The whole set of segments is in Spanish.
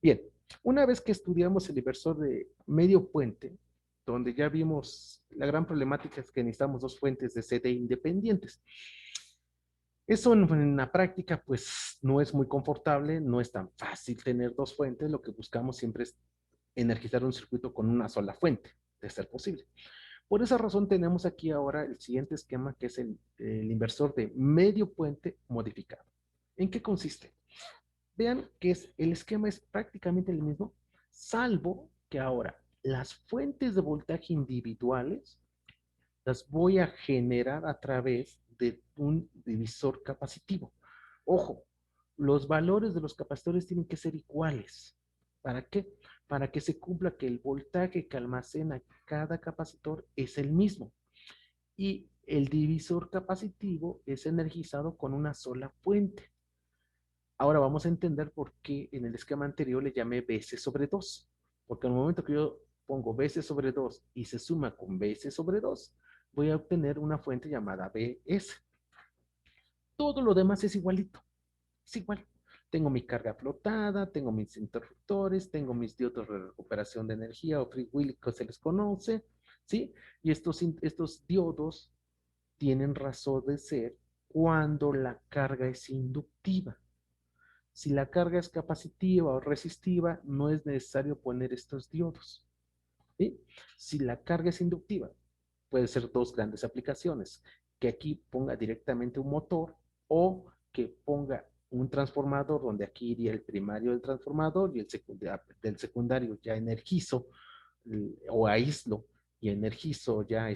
Bien, una vez que estudiamos el inversor de medio puente, donde ya vimos la gran problemática es que necesitamos dos fuentes de CD independientes. Eso en la práctica pues no es muy confortable, no es tan fácil tener dos fuentes, lo que buscamos siempre es energizar un circuito con una sola fuente, de ser posible. Por esa razón tenemos aquí ahora el siguiente esquema que es el inversor de medio puente modificado. ¿En qué consiste? Vean que el esquema es prácticamente el mismo, salvo que ahora las fuentes de voltaje individuales las voy a generar a través de un divisor capacitivo. Ojo, los valores de los capacitores tienen que ser iguales. ¿Para qué? Para que se cumpla que el voltaje que almacena cada capacitor es el mismo. Y el divisor capacitivo es energizado con una sola fuente. Ahora vamos a entender por qué en el esquema anterior le llamé BC sobre 2. Porque en el momento que yo pongo BC sobre 2 y se suma con BC sobre 2, voy a obtener una fuente llamada BS. Todo lo demás es igualito. Es igual. Tengo mi carga flotada, tengo mis interruptores, tengo mis diodos de recuperación de energía o free will que se les conoce, ¿sí? Y estos diodos tienen razón de ser cuando la carga es inductiva. Si la carga es capacitiva o resistiva, no es necesario poner estos diodos. ¿Sí? Si la carga es inductiva, puede ser dos grandes aplicaciones, que aquí ponga directamente un motor o que ponga un transformador donde aquí iría el primario del transformador y el del secundario ya energizo o aíslo y energizo ya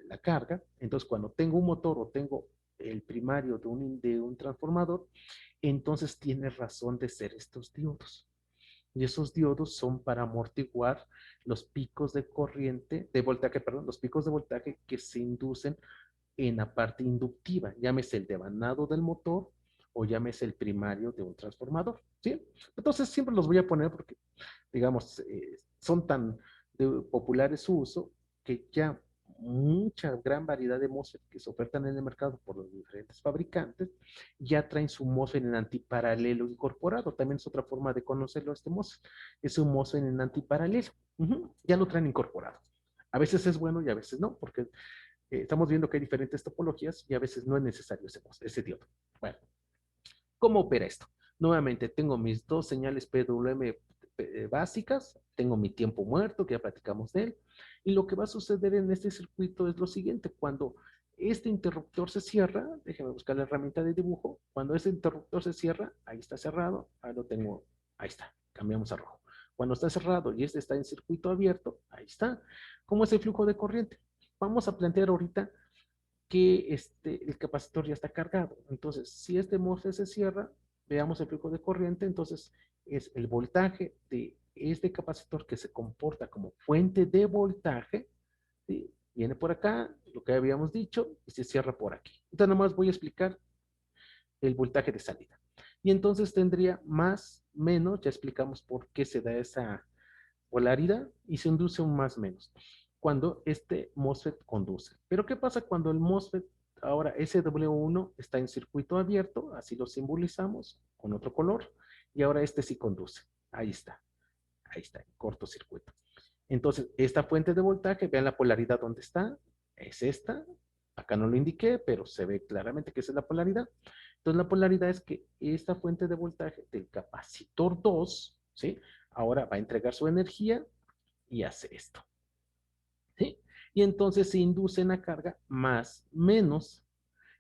la carga. Entonces, cuando tengo un motor o tengo el primario de un transformador, entonces tiene razón de ser estos diodos. Y esos diodos son para amortiguar los picos de corriente, de voltaje, perdón, los picos de voltaje que se inducen en la parte inductiva, llámese el devanado del motor o llámese el primario de un transformador, ¿sí? Entonces siempre los voy a poner porque, digamos, son tan populares su uso que ya mucha gran variedad de MOSFET que se ofertan en el mercado por los diferentes fabricantes ya traen su MOSFET en antiparalelo incorporado. También es otra forma de conocerlo este MOSFET. Es un MOSFET en antiparalelo. Ya lo traen incorporado. A veces es bueno y a veces no, porque estamos viendo que hay diferentes topologías y a veces no es necesario ese diodo. Bueno, ¿cómo opera esto? Nuevamente, tengo mis dos señales PWM básicas, tengo mi tiempo muerto, que ya platicamos de él, y lo que va a suceder en este circuito es lo siguiente: cuando este interruptor se cierra, déjenme buscar la herramienta de dibujo, cuando ese interruptor se cierra, ahí está cerrado, ahí lo tengo, ahí está, cambiamos a rojo. Cuando está cerrado y este está en circuito abierto, ahí está. ¿Cómo es el flujo de corriente? Vamos a plantear ahorita que el capacitor ya está cargado. Entonces, si este MOSFET se cierra, veamos el flujo de corriente, entonces es el voltaje de este capacitor que se comporta como fuente de voltaje, ¿sí? Viene por acá, lo que habíamos dicho, y se cierra por aquí. Entonces, nomás voy a explicar el voltaje de salida. Y entonces tendría más, menos, ya explicamos por qué se da esa polaridad y se induce un más menos cuando este MOSFET conduce. Pero ¿qué pasa cuando el MOSFET, ahora SW1 está en circuito abierto? Así lo simbolizamos con otro color. Y ahora este sí conduce. Ahí está, en cortocircuito. Entonces, esta fuente de voltaje, vean la polaridad donde está, es esta. Acá no lo indiqué, pero se ve claramente que esa es la polaridad. Entonces, la polaridad es que esta fuente de voltaje del capacitor 2, ¿sí? Ahora va a entregar su energía y hace esto, ¿sí? Y entonces se induce en la carga más menos.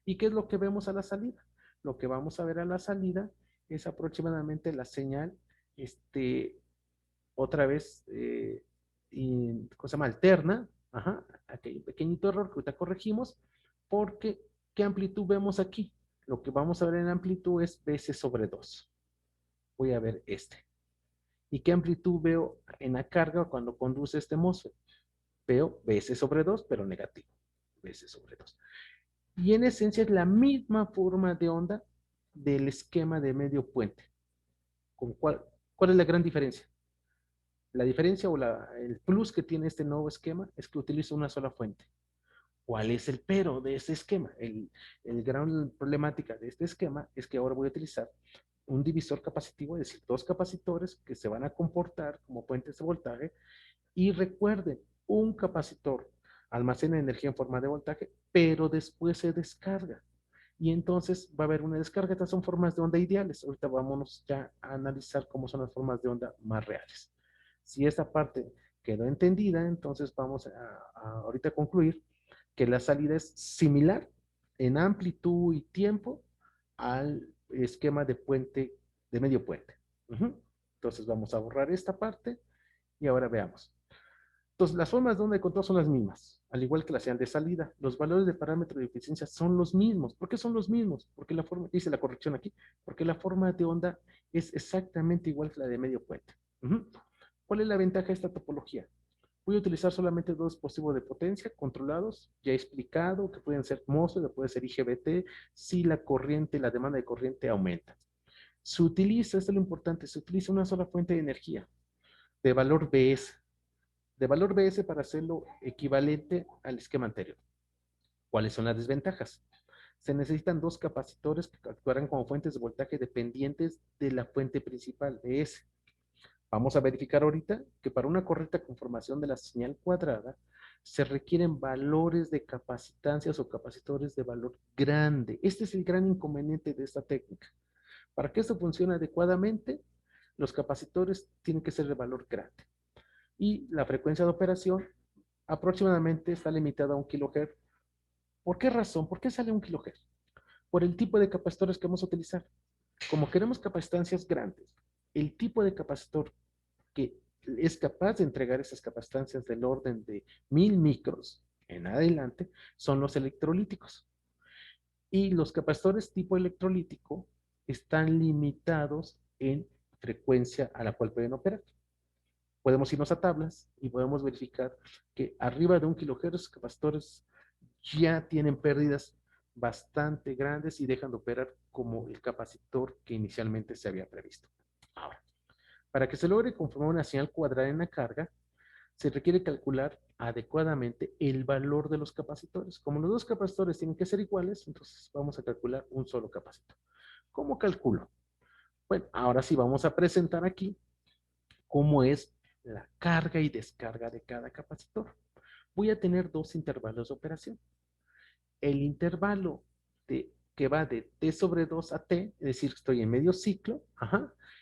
¿Y qué es lo que vemos a la salida? Lo que vamos a ver a la salida es aproximadamente la señal, otra vez, ¿cómo se llama? Alterna. Ajá, aquí hay un pequeñito error que ahorita corregimos, porque ¿qué amplitud vemos aquí? Lo que vamos a ver en amplitud es BC sobre 2. Voy a ver este. ¿Y qué amplitud veo en la carga cuando conduce este MOSFET? Veo BS sobre 2, pero negativo. BS sobre 2. Y en esencia es la misma forma de onda del esquema de medio puente. ¿Cuál es la gran diferencia? La diferencia o el plus que tiene este nuevo esquema es que utiliza una sola fuente. ¿Cuál es el pero de este esquema? El gran problemática de este esquema es que ahora voy a utilizar un divisor capacitivo, es decir, dos capacitores que se van a comportar como puentes de voltaje. Y recuerden, un capacitor almacena energía en forma de voltaje, pero después se descarga. Y entonces va a haber una descarga. Estas son formas de onda ideales. Ahorita vámonos ya a analizar cómo son las formas de onda más reales. Si esta parte quedó entendida, entonces vamos a ahorita concluir que la salida es similar en amplitud y tiempo al esquema de puente, de medio puente. Entonces vamos a borrar esta parte y ahora veamos. Entonces, las formas de onda de control son las mismas, al igual que la señal de salida. Los valores de parámetro de eficiencia son los mismos. ¿Por qué son los mismos? Porque la forma, dice la corrección aquí, porque la forma de onda es exactamente igual que la de medio puente. ¿Cuál es la ventaja de esta topología? Voy a utilizar solamente dos dispositivos de potencia controlados. Ya he explicado que pueden ser MOSFET, puede ser IGBT, si la corriente, la demanda de corriente aumenta. Se utiliza, esto es lo importante, se utiliza una sola fuente de energía de valor BS, para hacerlo equivalente al esquema anterior. ¿Cuáles son las desventajas? Se necesitan dos capacitores que actuarán como fuentes de voltaje dependientes de la fuente principal, BS. Vamos a verificar ahorita que para una correcta conformación de la señal cuadrada se requieren valores de capacitancias o capacitores de valor grande. Este es el gran inconveniente de esta técnica. Para que esto funcione adecuadamente, los capacitores tienen que ser de valor grande. Y la frecuencia de operación aproximadamente está limitada a 1 kHz. ¿Por qué razón? ¿Por qué sale 1 kHz? Por el tipo de capacitores que vamos a utilizar. Como queremos capacitancias grandes, el tipo de capacitor que es capaz de entregar esas capacitancias del orden de 1000 micros en adelante son los electrolíticos. Y los capacitores tipo electrolítico están limitados en frecuencia a la cual pueden operar. Podemos irnos a tablas y podemos verificar que arriba de 1 kHz los capacitores ya tienen pérdidas bastante grandes y dejan de operar como el capacitor que inicialmente se había previsto. Ahora, para que se logre conformar una señal cuadrada en la carga, se requiere calcular adecuadamente el valor de los capacitores. Como los dos capacitores tienen que ser iguales, entonces vamos a calcular un solo capacitor. ¿Cómo calculo? Bueno, ahora sí vamos a presentar aquí cómo es la carga y descarga de cada capacitor. Voy a tener dos intervalos de operación. El intervalo que va de T sobre 2 a T, es decir, estoy en medio ciclo,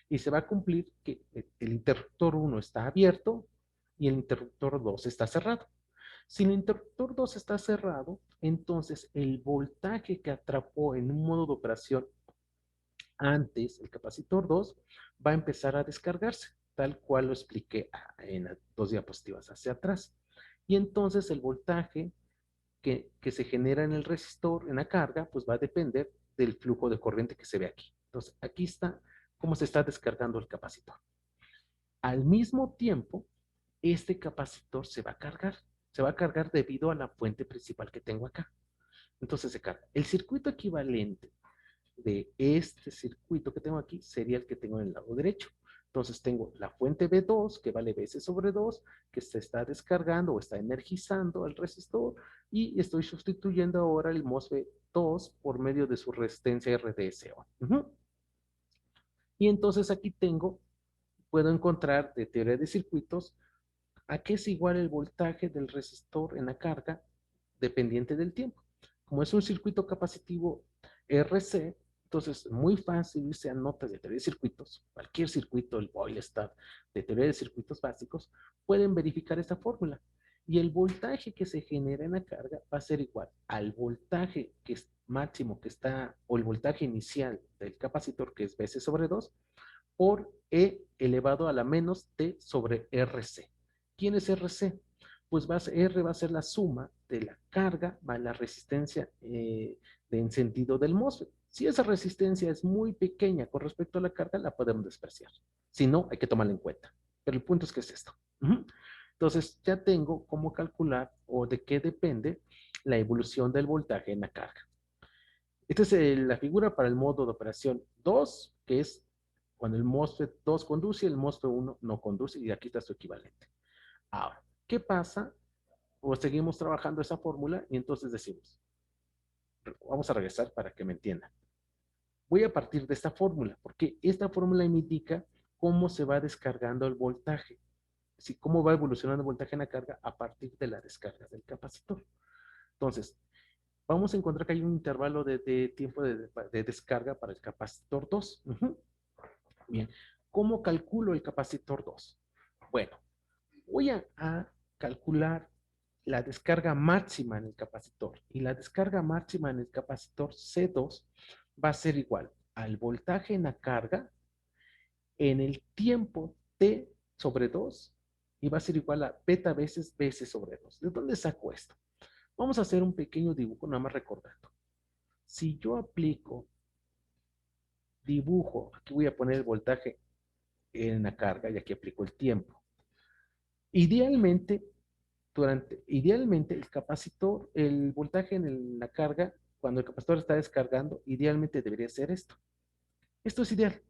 y se va a cumplir que el interruptor 1 está abierto y el interruptor 2 está cerrado. Si el interruptor 2 está cerrado, entonces el voltaje que atrapó en un modo de operación antes, el capacitor 2, va a empezar a descargarse, tal cual lo expliqué en las dos diapositivas hacia atrás. Y entonces el voltaje que se genera en el resistor, en la carga, pues va a depender del flujo de corriente que se ve aquí. Entonces, aquí está cómo se está descargando el capacitor. Al mismo tiempo, este capacitor se va a cargar. Se va a cargar debido a la fuente principal que tengo acá. Entonces se carga. El circuito equivalente de este circuito que tengo aquí sería el que tengo en el lado derecho. Entonces tengo la fuente B2 que vale Bs sobre 2 que se está descargando o está energizando el resistor y estoy sustituyendo ahora el MOSFET 2 por medio de su resistencia RDSO. Y entonces aquí puedo encontrar de teoría de circuitos a qué es igual el voltaje del resistor en la carga dependiente del tiempo. Como es un circuito capacitivo RC, entonces muy fácil irse a notas de teoría de circuitos, cualquier circuito, el Boyle-Stab de teoría de circuitos básicos, pueden verificar esta fórmula. Y el voltaje que se genera en la carga va a ser igual al voltaje que es máximo que está, o el voltaje inicial del capacitor, que es Bc sobre 2, por E elevado a la menos T sobre RC. ¿Quién es RC? Pues R va a ser la suma de la carga más la resistencia de encendido del MOSFET. Si esa resistencia es muy pequeña con respecto a la carga, la podemos despreciar. Si no, hay que tomarla en cuenta. Pero el punto es que es esto. Entonces, ya tengo cómo calcular o de qué depende la evolución del voltaje en la carga. Esta es la figura para el modo de operación 2, que es cuando el MOSFET 2 conduce y el MOSFET 1 no conduce, y aquí está su equivalente. Ahora, ¿qué pasa? O seguimos trabajando esa fórmula y entonces decimos, vamos a regresar para que me entiendan. Voy a partir de esta fórmula, porque esta fórmula me indica cómo se va descargando el voltaje. Sí, cómo va evolucionando el voltaje en la carga a partir de la descarga del capacitor. Entonces, vamos a encontrar que hay un intervalo de tiempo de descarga para el capacitor 2. Bien, ¿cómo calculo el capacitor 2? Bueno, voy a calcular la descarga máxima en el capacitor. Y la descarga máxima en el capacitor C2 va a ser igual al voltaje en la carga en el tiempo T sobre 2 y va a ser igual a beta veces BS sobre 2. ¿De dónde saco esto? Vamos a hacer un pequeño dibujo, nada más recordando. Si yo aplico dibujo, aquí voy a poner el voltaje en la carga y aquí aplico el tiempo. Idealmente, idealmente el capacitor, el voltaje en la carga, cuando el capacitor está descargando, idealmente debería ser esto. Esto es ideal,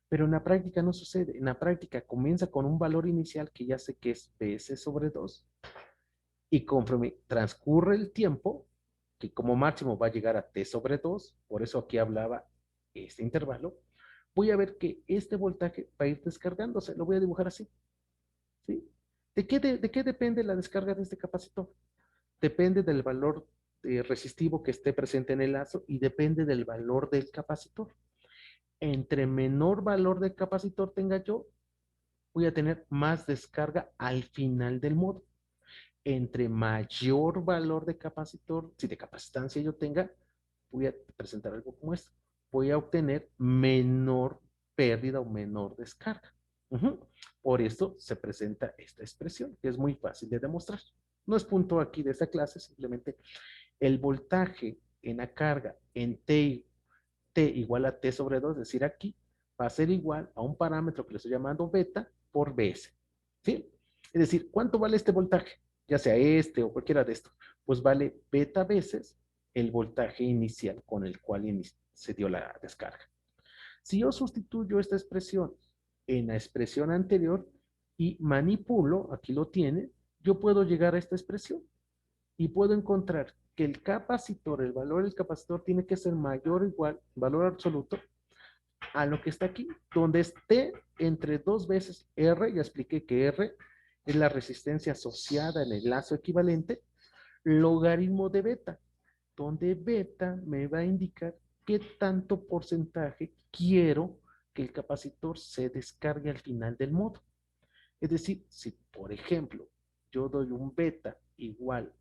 pero en la práctica no sucede. En la práctica comienza con un valor inicial que ya sé que es PS sobre 2 y conforme transcurre el tiempo, que como máximo va a llegar a T sobre 2, por eso aquí hablaba este intervalo, voy a ver que este voltaje va a ir descargándose, lo voy a dibujar así. ¿Sí? ¿De qué depende la descarga de este capacitor? Depende del valor resistivo que esté presente en el lazo y depende del valor del capacitor. Entre menor valor del capacitor tenga yo, voy a tener más descarga al final del modo. Entre mayor valor de capacitor, si de capacitancia yo tenga, voy a presentar algo como esto. Voy a obtener menor pérdida o menor descarga. Por esto se presenta esta expresión, que es muy fácil de demostrar. No es punto aquí de esta clase, simplemente el voltaje en la carga en T igual a T sobre 2, es decir, aquí va a ser igual a un parámetro que le estoy llamando beta por Bs. ¿Sí? Es decir, ¿cuánto vale este voltaje? Ya sea este o cualquiera de estos. Pues vale beta veces el voltaje inicial con el cual se dio la descarga. Si yo sustituyo esta expresión en la expresión anterior y manipulo, aquí lo tiene, yo puedo llegar a esta expresión y puedo encontrar que el capacitor, el valor del capacitor tiene que ser mayor o igual, valor absoluto, a lo que está aquí, donde esté entre 2 veces R, ya expliqué que R es la resistencia asociada en el lazo equivalente, logaritmo de beta, donde beta me va a indicar qué tanto porcentaje quiero que el capacitor se descargue al final del modo. Es decir, si por ejemplo yo doy un beta igual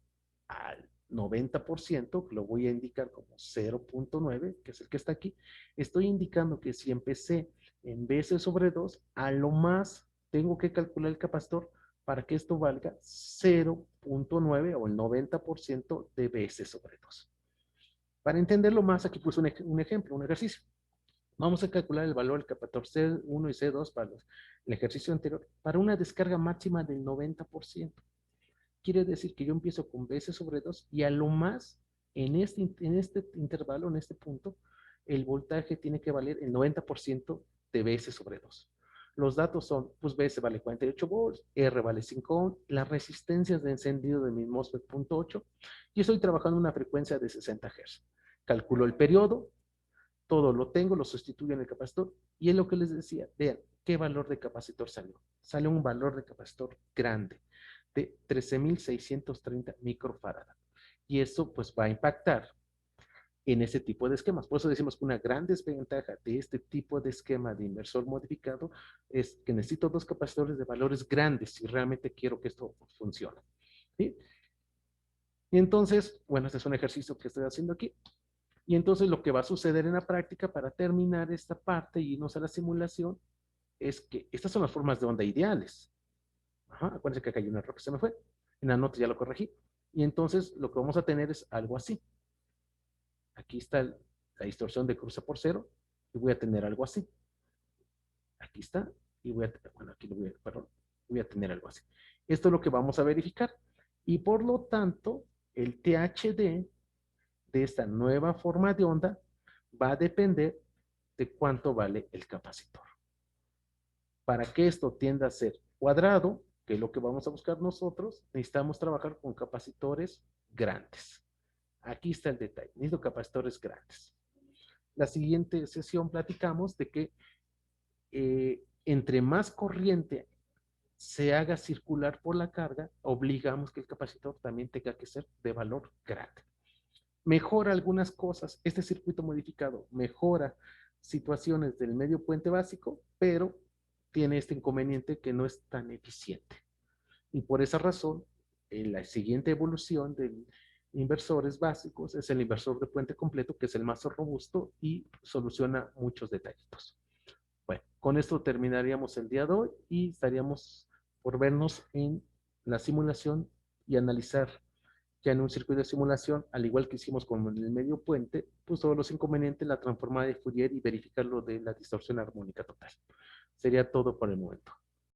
al 90%, lo voy a indicar como 0.9, que es el que está aquí, estoy indicando que si empecé en BS sobre 2, a lo más tengo que calcular el capacitor para que esto valga 0.9 o el 90% de BS sobre 2. Para entenderlo más, aquí puse un ejemplo, un ejercicio. Vamos a calcular el valor del capacitor C1 y C2 para el ejercicio anterior, para una descarga máxima del 90%. Quiere decir que yo empiezo con BS sobre 2 y a lo más, en este intervalo, en este punto, el voltaje tiene que valer el 90% de BS sobre 2. Los datos son, pues BS vale 48 volts, R vale 5 ohms, las resistencias de encendido de mi MOSFET 0.8 y estoy trabajando en una frecuencia de 60 Hz. Calculo el periodo, todo lo tengo, lo sustituyo en el capacitor y es lo que les decía, vean, ¿qué valor de capacitor salió? Sale un valor de capacitor grande de 13.630 microfarad. Y eso pues va a impactar en ese tipo de esquemas. Por eso decimos que una gran desventaja de este tipo de esquema de inversor modificado es que necesito dos capacitores de valores grandes si realmente quiero que esto funcione. ¿Sí? Y entonces, bueno, este es un ejercicio que estoy haciendo aquí. Y entonces lo que va a suceder en la práctica para terminar esta parte y irnos a la simulación es que estas son las formas de onda ideales. Ajá, acuérdense que acá hay un error que se me fue. En la nota ya lo corregí. Y entonces lo que vamos a tener es algo así. Aquí está la distorsión de cruce por cero y voy a tener algo así. Aquí está y voy a, bueno, aquí lo voy a, perdón, voy a tener algo así. Esto es lo que vamos a verificar. Y por lo tanto, el THD de esta nueva forma de onda va a depender de cuánto vale el capacitor. Para que esto tienda a ser cuadrado, que es lo que vamos a buscar nosotros, necesitamos trabajar con capacitores grandes. Aquí está el detalle, necesito capacitores grandes. La siguiente sesión platicamos de que entre más corriente se haga circular por la carga, obligamos que el capacitor también tenga que ser de valor grande. Mejora algunas cosas, este circuito modificado mejora situaciones del medio puente básico, pero tiene este inconveniente que no es tan eficiente. Y por esa razón, en la siguiente evolución de inversores básicos es el inversor de puente completo, que es el más robusto y soluciona muchos detallitos. Bueno, con esto terminaríamos el día de hoy y estaríamos por vernos en la simulación y analizar ya en un circuito de simulación, al igual que hicimos con el medio puente, pues todos los inconvenientes, la transformada de Fourier y verificar lo de la distorsión armónica total. Sería todo por el momento.